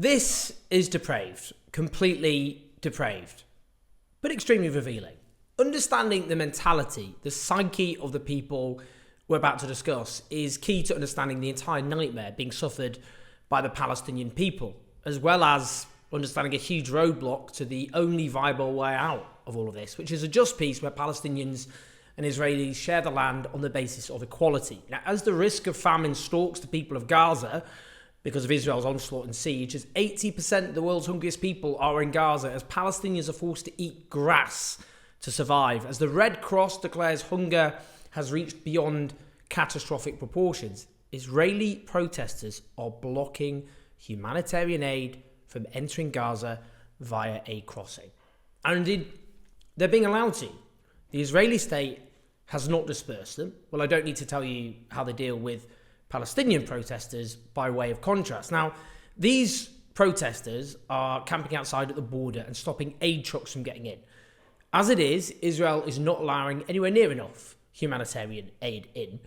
This is depraved, completely depraved, but extremely revealing. Understanding the mentality, the psyche of the people we're about to discuss is key to understanding the entire nightmare being suffered by the Palestinian people, as well as understanding a huge roadblock to the only viable way out of all of this, which is a just peace where Palestinians and Israelis share the land on the basis of equality. Now, as the risk of famine stalks the people of Gaza, because of Israel's onslaught and siege, as 80% of the world's hungriest people are in Gaza, as Palestinians are forced to eat grass to survive, as the Red Cross declares hunger has reached beyond catastrophic proportions, Israeli protesters are blocking humanitarian aid from entering Gaza via a crossing. And indeed, they're being allowed to. The Israeli state has not dispersed them. Well, I don't need to tell you how they deal with Palestinian protesters by way of contrast. Now, these protesters are camping outside at the border and stopping aid trucks from getting in. As it is, Israel is not allowing anywhere near enough humanitarian aid in.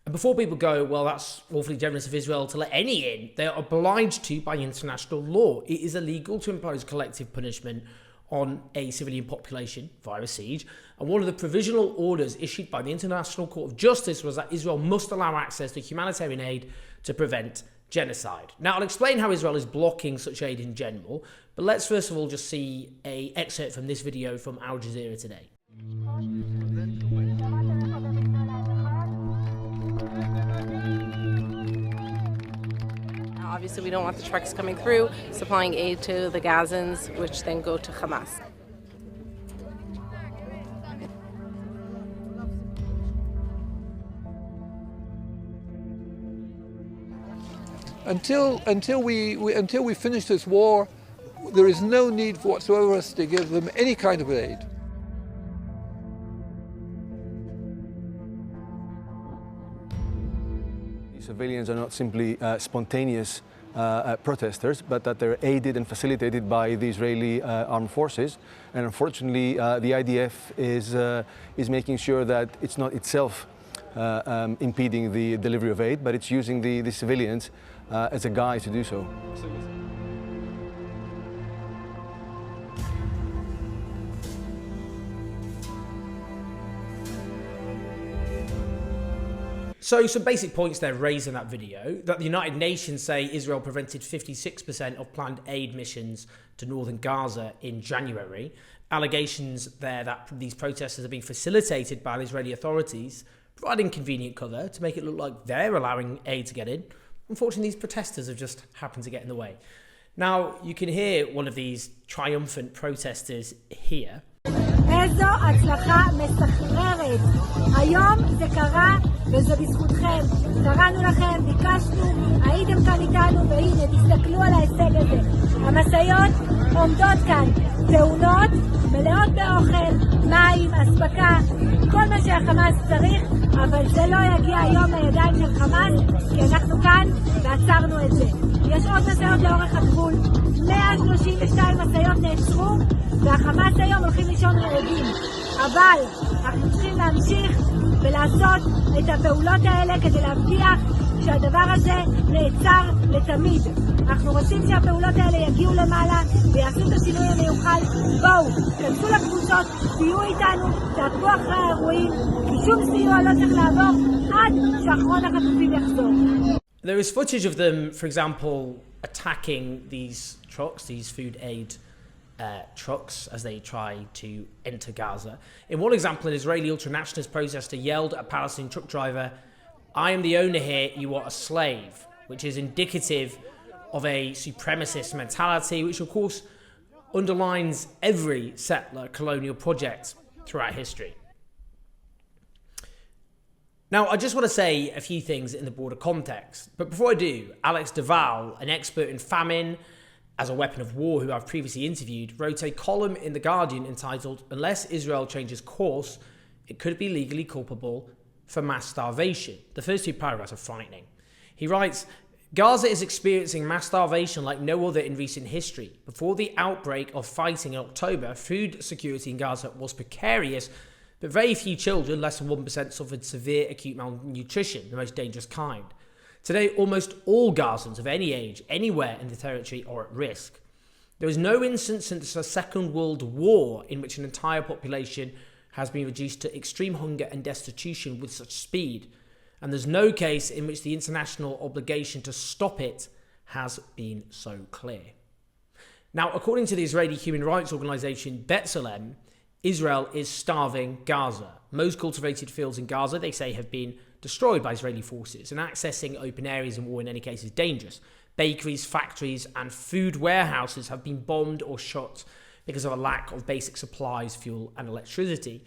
And before people go, well, that's awfully generous of Israel to let any in, they are obliged to by international law. It is illegal to impose collective punishment on a civilian population via a siege. And one of the provisional orders issued by the International Court of Justice was that Israel must allow access to humanitarian aid to prevent genocide. Now, I'll explain how Israel is blocking such aid in general, but let's first of all just see an excerpt from this video from Al Jazeera today. Obviously, we don't want the trucks coming through, supplying aid to the Gazans, which then go to Hamas. Until we finish this war, there is no need whatsoever for us to give them any kind of aid. Civilians are not simply spontaneous protesters, but that they're aided and facilitated by the Israeli armed forces. And unfortunately, the IDF is making sure that it's not itself impeding the delivery of aid, but it's using the civilians as a guise to do so. So some basic points there raised in that video, that the United Nations say Israel prevented 56% of planned aid missions to northern Gaza in January. Allegations there that these protesters are being facilitated by the Israeli authorities, providing convenient cover to make it look like they're allowing aid to get in. Unfortunately, these protesters have just happened to get in the way. Now, you can hear one of these triumphant protesters here. איזו הצלחה מסחררת. היום זה קרה וזה בזכותכם. קראנו לכם, ביקשנו, הייתם כאן איתנו והנה תסתכלו על ההישג הזה. המשאיות עומדות כאן, תאונות, מלאות באוכל, מים, אספקה, כל מה שהחמאס צריך, אבל זה לא יגיע היום לידיים של חמאס, כי אנחנו כאן ועצרנו את זה. יש עוד משאיות לאורך הגבול, 132 משאיות נעצרו, והחמאס היום הולכים לישון רעבים. אבל אנחנו צריכים להמשיך ולעשות את הפעולות האלה כדי להבטיח שהדבר הזה נעצר לתמיד. אנחנו רוצים שהפעולות האלה יגיעו למעלה ויעשו את השינוי המיוחל. בואו, כנסו לקבוצות, תהיו איתנו, תעקבו אחרי האירועים, כי שום סיוע לא צריך לעבור עד שאחרון החטופים יחזור. There is footage of them, for example, attacking these trucks, these food aid trucks, as they try to enter Gaza. In one example, an Israeli ultranationalist protester yelled at a Palestinian truck driver, "I am the owner here, you are a slave," which is indicative of a supremacist mentality, which of course underlines every settler colonial project throughout history. Now, I just want to say a few things in the broader context, but before I do, Alex Duval, an expert in famine as a weapon of war who I've previously interviewed, wrote a column in The Guardian entitled, "Unless Israel changes course, it could be legally culpable for mass starvation." The first two paragraphs are frightening. He writes, "Gaza is experiencing mass starvation like no other in recent history. Before the outbreak of fighting in October, food security in Gaza was precarious, but very few children, less than 1%, suffered severe acute malnutrition, the most dangerous kind. Today, almost all Gazans of any age, anywhere in the territory, are at risk. There is no instance since the Second World War in which an entire population has been reduced to extreme hunger and destitution with such speed, and there's no case in which the international obligation to stop it has been so clear. Now, according to the Israeli human rights organisation B'Tselem, Israel is starving Gaza. Most cultivated fields in Gaza, they say, have been destroyed by Israeli forces, and accessing open areas in war in any case is dangerous. Bakeries, factories and food warehouses have been bombed or shot because of a lack of basic supplies, fuel and electricity.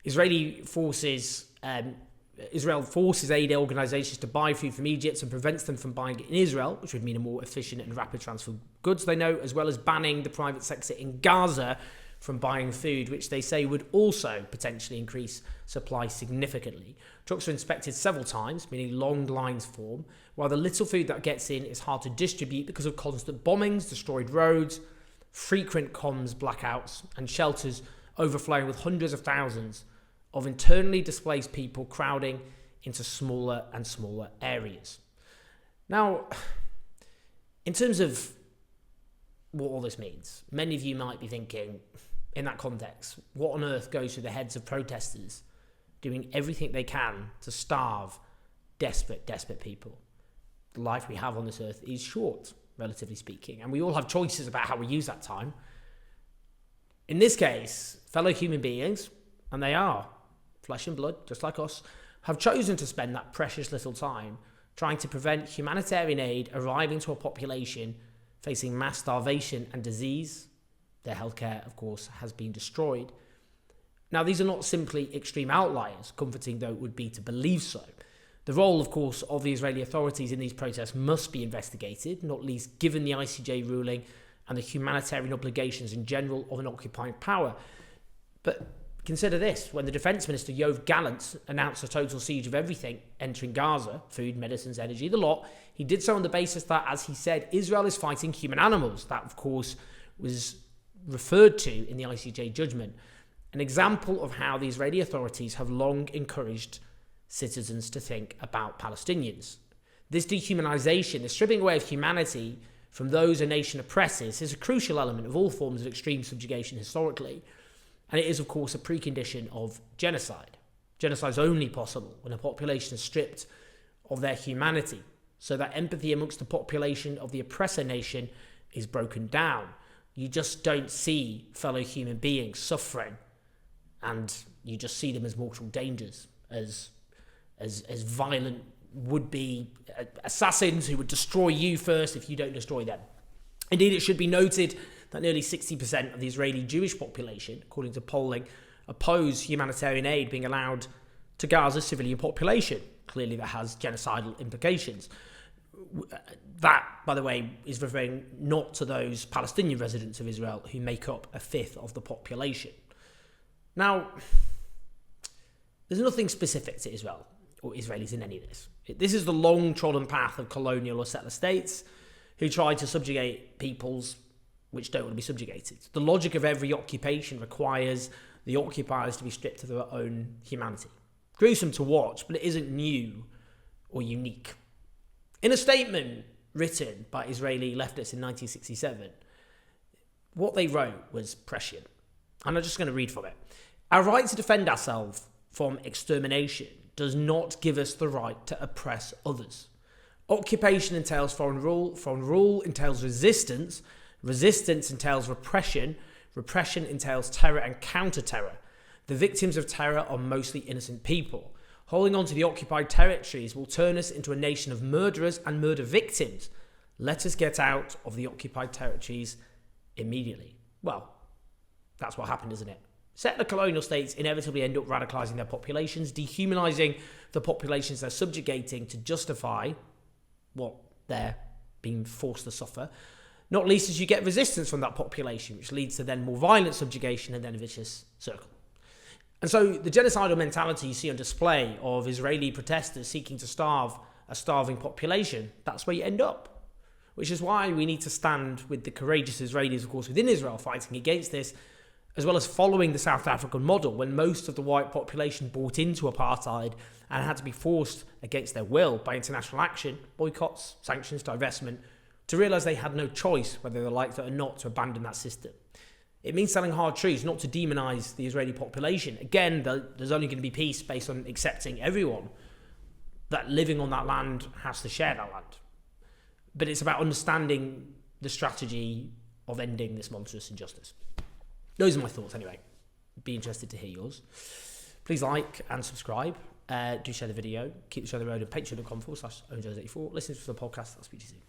Israel forces aid organisations to buy food from Egypt and prevents them from buying it in Israel, which would mean a more efficient and rapid transfer of goods, they know, as well as banning the private sector in Gaza from buying food, which they say would also potentially increase supply significantly. Trucks are inspected several times, meaning long lines form, while the little food that gets in is hard to distribute because of constant bombings, destroyed roads, frequent comms blackouts, and shelters overflowing with hundreds of thousands of internally displaced people crowding into smaller and smaller areas. Now, in terms of what all this means, many of you might be thinking, in that context, what on earth goes through the heads of protesters doing everything they can to starve desperate people? The life we have on this earth is short, relatively speaking, and we all have choices about how we use that time. In this case, fellow human beings, and they are flesh and blood, just like us, have chosen to spend that precious little time trying to prevent humanitarian aid arriving to a population facing mass starvation and disease. Their healthcare, of course, has been destroyed. Now, these are not simply extreme outliers, comforting though it would be to believe so. The role, of course, of the Israeli authorities in these protests must be investigated, not least given the ICJ ruling and the humanitarian obligations in general of an occupying power. But consider this, when the Defence Minister Yoav Gallant announced a total siege of everything entering Gaza, food, medicines, energy, the lot, he did so on the basis that, as he said, Israel is fighting human animals. That, of course, was referred to in the ICJ judgment. An example of how the Israeli authorities have long encouraged citizens to think about Palestinians. This dehumanization, the stripping away of humanity from those a nation oppresses, is a crucial element of all forms of extreme subjugation historically. And it is, of course, a precondition of genocide. Genocide is only possible when a population is stripped of their humanity, so that empathy amongst the population of the oppressor nation is broken down. You just don't see fellow human beings suffering, and you just see them as mortal dangers, as violent would-be assassins who would destroy you first if you don't destroy them. Indeed, it should be noted that nearly 60% of the Israeli Jewish population, according to polling, oppose humanitarian aid being allowed to Gaza's civilian population. Clearly, that has genocidal implications. That, by the way, is referring not to those Palestinian residents of Israel who make up a fifth of the population. Now, there's nothing specific to Israel or Israelis in any of this. This is the long-trodden path of colonial or settler states who try to subjugate peoples which don't want to be subjugated. The logic of every occupation requires the occupiers to be stripped of their own humanity. Gruesome to watch, but it isn't new or unique. In a statement written by Israeli leftists in 1967, what they wrote was prescient. And I'm just going to read from it. Our right to defend ourselves from extermination does not give us the right to oppress others. Occupation entails foreign rule entails resistance entails repression entails terror and counter-terror. The victims of terror are mostly innocent people. Holding on to the occupied territories will turn us into a nation of murderers and murder victims. Let us get out of the occupied territories immediately. Well, that's what happened, isn't it? Settler colonial states inevitably end up radicalising their populations, dehumanising the populations they're subjugating to justify what they're being forced to suffer, not least as you get resistance from that population, which leads to then more violent subjugation and then a vicious circle. And so the genocidal mentality you see on display of Israeli protesters seeking to starve a starving population, that's where you end up. Which is why we need to stand with the courageous Israelis, of course, within Israel fighting against this, as well as following the South African model when most of the white population bought into apartheid and had to be forced against their will by international action, boycotts, sanctions, divestment, to realise they had no choice whether they liked it or not to abandon that system. It means selling hard truths, not to demonise the Israeli population. Again, there's only going to be peace based on accepting everyone that living on that land has to share that land. But it's about understanding the strategy of ending this monstrous injustice. Those are my thoughts anyway. Be interested to hear yours. Please like and subscribe. Do share the video. Keep the show on the road at patreon.com/ownjose84. Listen to the podcast. I'll speak to you soon.